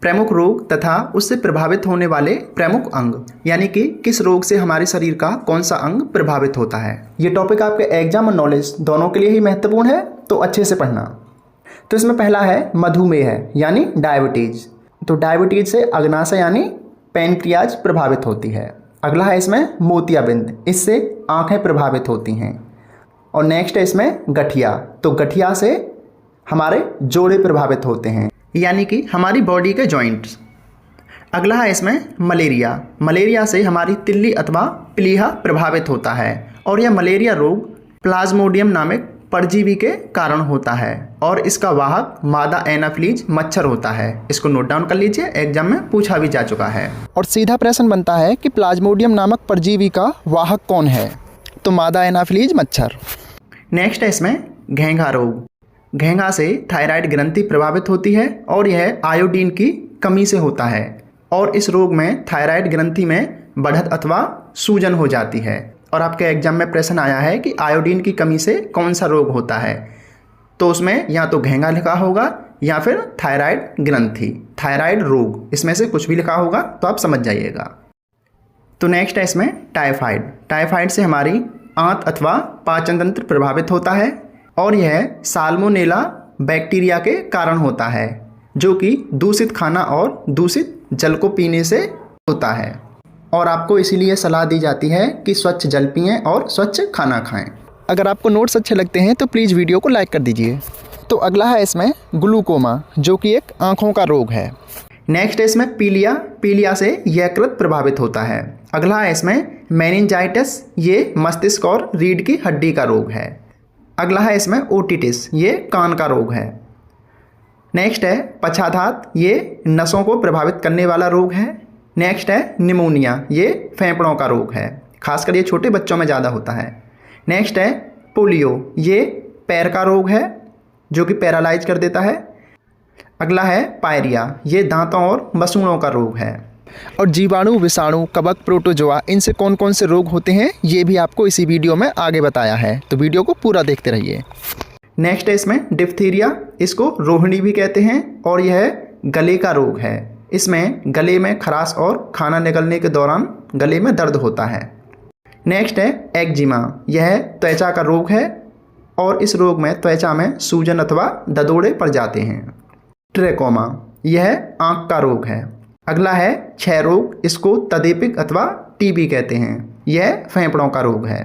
प्रमुख रोग तथा उससे प्रभावित होने वाले प्रमुख अंग, यानी कि किस रोग से हमारे शरीर का कौन सा अंग प्रभावित होता है। ये टॉपिक आपके एग्जाम और नॉलेज दोनों के लिए ही महत्वपूर्ण है, तो अच्छे से पढ़ना। तो इसमें पहला है मधुमेह यानी डायबिटीज। तो डायबिटीज से अग्नाशय यानी पैनक्रियाज प्रभावित होती है। अगला है इसमें मोतियाबिंद, इससे आंखें प्रभावित होती हैं। और नेक्स्ट है इसमें गठिया। तो गठिया से हमारे जोड़े प्रभावित होते हैं, यानी कि हमारी बॉडी के जॉइंट्स। अगला है इसमें मलेरिया। मलेरिया से हमारी तिल्ली अथवा प्लीहा प्रभावित होता है और यह मलेरिया रोग प्लाज्मोडियम नामक परजीवी के कारण होता है और इसका वाहक मादा एनाफ्लीज मच्छर होता है। इसको नोट डाउन कर लीजिए, एग्जाम में पूछा भी जा चुका है। और सीधा प्रश्न बनता है कि प्लाज्मोडियम नामक परजीवी का वाहक कौन है, तो मादा एनाफ्लीज मच्छर। नेक्स्ट है इसमें घेंघा रोग। घेंघा से थायराइड ग्रंथि प्रभावित होती है और यह आयोडीन की कमी से होता है और इस रोग में थायराइड ग्रंथि में बढ़त अथवा सूजन हो जाती है। और आपके एग्जाम में प्रश्न आया है कि आयोडीन की कमी से कौन सा रोग होता है, तो उसमें या तो घेंघा लिखा होगा या फिर थायराइड ग्रंथि, थायराइड रोग, इसमें से कुछ भी लिखा होगा तो आप समझ जाइएगा। तो नेक्स्ट है इसमें टाइफाइड। टाइफाइड से हमारी आंत अथवा पाचन तंत्र प्रभावित होता है और यह साल्मोनेला बैक्टीरिया के कारण होता है, जो कि दूषित खाना और दूषित जल को पीने से होता है। और आपको इसीलिए सलाह दी जाती है कि स्वच्छ जल पिएं और स्वच्छ खाना खाएं। अगर आपको नोट्स अच्छे लगते हैं तो प्लीज़ वीडियो को लाइक कर दीजिए। तो अगला है इसमें ग्लूकोमा, जो कि एक आँखों का रोग है। नेक्स्ट है इसमें पीलिया। पीलिया से यकृत प्रभावित होता है। अगला है इसमें मेनिंजाइटिस, ये मस्तिष्क और रीढ़ की हड्डी का रोग है। अगला है इसमें ओटिटिस, ये कान का रोग है। नेक्स्ट है पक्षाघात, ये नसों को प्रभावित करने वाला रोग है। नेक्स्ट है निमोनिया, ये फेफड़ों का रोग है, खासकर ये छोटे बच्चों में ज़्यादा होता है। नेक्स्ट है पोलियो, ये पैर का रोग है जो कि पैरालाइज कर देता है। अगला है पायरिया, ये दांतों और मसूड़ों का रोग है। और जीवाणु, विषाणु, कवक, प्रोटोजोआ, इनसे कौन कौन से रोग होते हैं ये भी आपको इसी वीडियो में आगे बताया है, तो वीडियो को पूरा देखते रहिए। नेक्स्ट है इसमें डिप्थीरिया, इसको रोहिणी भी कहते हैं और यह गले का रोग है। इसमें गले में खराश और खाना निकलने के दौरान गले में दर्द होता है। नेक्स्ट है एक्जिमा, यह त्वचा का रोग है और इस रोग में त्वचा में सूजन अथवा ददोड़े पड़ जाते हैं। ट्रेकोमा, यह आँख का रोग है। अगला है क्षय रोग, इसको तदेपिक अथवा टीबी कहते हैं, यह फेफड़ों का रोग है।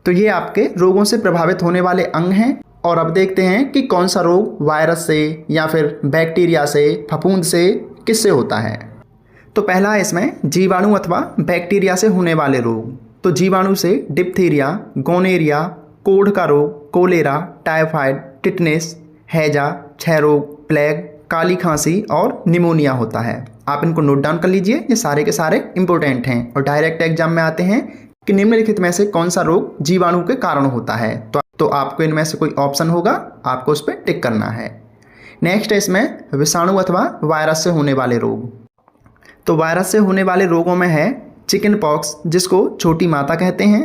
तो ये आपके रोगों से प्रभावित होने वाले अंग हैं। और अब देखते हैं कि कौन सा रोग वायरस से या फिर बैक्टीरिया से, फफूंद से, किससे होता है। तो पहला है इसमें जीवाणु अथवा बैक्टीरिया से होने वाले रोग। तो जीवाणु से डिप्थीरिया, गोनेरिया, कोढ़ का रोग, कोलेरा, टाइफाइड, टिटनेस, हैजा, क्षय रोग, प्लेग, काली खांसी और निमोनिया होता है। आप इनको नोट डाउन कर लीजिए, ये सारे के सारे इंपॉर्टेंट हैं और डायरेक्ट एग्जाम में आते हैं कि निम्नलिखित में से कौन सा रोग जीवाणु के कारण होता है। तो आपको इनमें से कोई ऑप्शन होगा, आपको उस पर टिक करना है। नेक्स्ट है इसमें विषाणु अथवा वायरस से होने वाले रोग। तो वायरस से होने वाले रोगों में है चिकन पॉक्स, जिसको छोटी माता कहते हैं।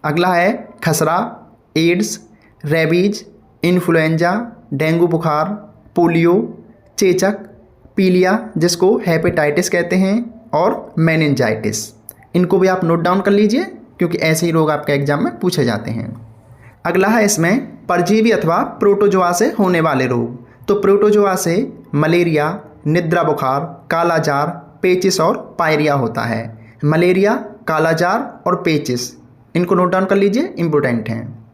अगला है खसरा, एड्स, रेबीज, इन्फ्लुएंजा, डेंगू बुखार, पोलियो, चेचक, पीलिया, जिसको हेपेटाइटिस कहते हैं, और मेनिंजाइटिस। इनको भी आप नोट डाउन कर लीजिए क्योंकि ऐसे ही रोग आपके एग्जाम में पूछे जाते हैं। अगला है इसमें परजीवी अथवा प्रोटोजोआ से होने वाले रोग। तो प्रोटोजोआ से मलेरिया, निद्रा बुखार, कालाजार, पेचिस और पायरिया होता है। मलेरिया, कालाजार और पेचिस, इनको नोट डाउन कर लीजिए, इंपॉर्टेंट हैं।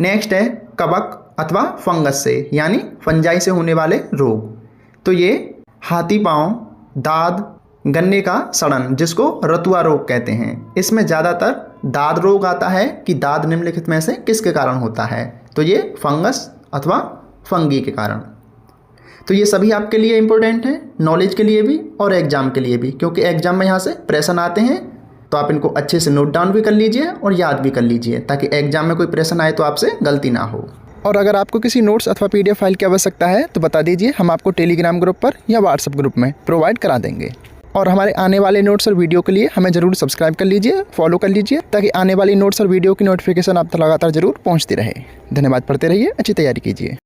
नेक्स्ट है कवक अथवा फंगस से यानी फंजाई से होने वाले रोग। तो ये हाथी पाँव, दाद, गन्ने का सड़न, जिसको रतुआ रोग कहते हैं। इसमें ज़्यादातर दाद रोग आता है कि दाद निम्नलिखित में से किसके कारण होता है, तो ये फंगस अथवा फंगी के कारण। तो ये सभी आपके लिए इंपॉर्टेंट हैं, नॉलेज के लिए भी और एग्जाम के लिए भी, क्योंकि एग्जाम में यहाँ से प्रश्न आते हैं। तो आप इनको अच्छे से नोट डाउन भी कर लीजिए और याद भी कर लीजिए ताकि एग्जाम में कोई प्रश्न आए तो आपसे गलती ना हो। और अगर आपको किसी नोट्स अथवा PDF फाइल की आवश्यकता है तो बता दीजिए, हम आपको टेलीग्राम ग्रुप पर या व्हाट्सएप ग्रुप में प्रोवाइड करा देंगे। और हमारे आने वाले नोट्स और वीडियो के लिए हमें ज़रूर सब्सक्राइब कर लीजिए, फॉलो कर लीजिए, ताकि आने वाली नोट्स और वीडियो की नोटिफिकेशन आप तक लगातार जरूर पहुंचती रहे। धन्यवाद, पढ़ते रहिए, अच्छी तैयारी कीजिए।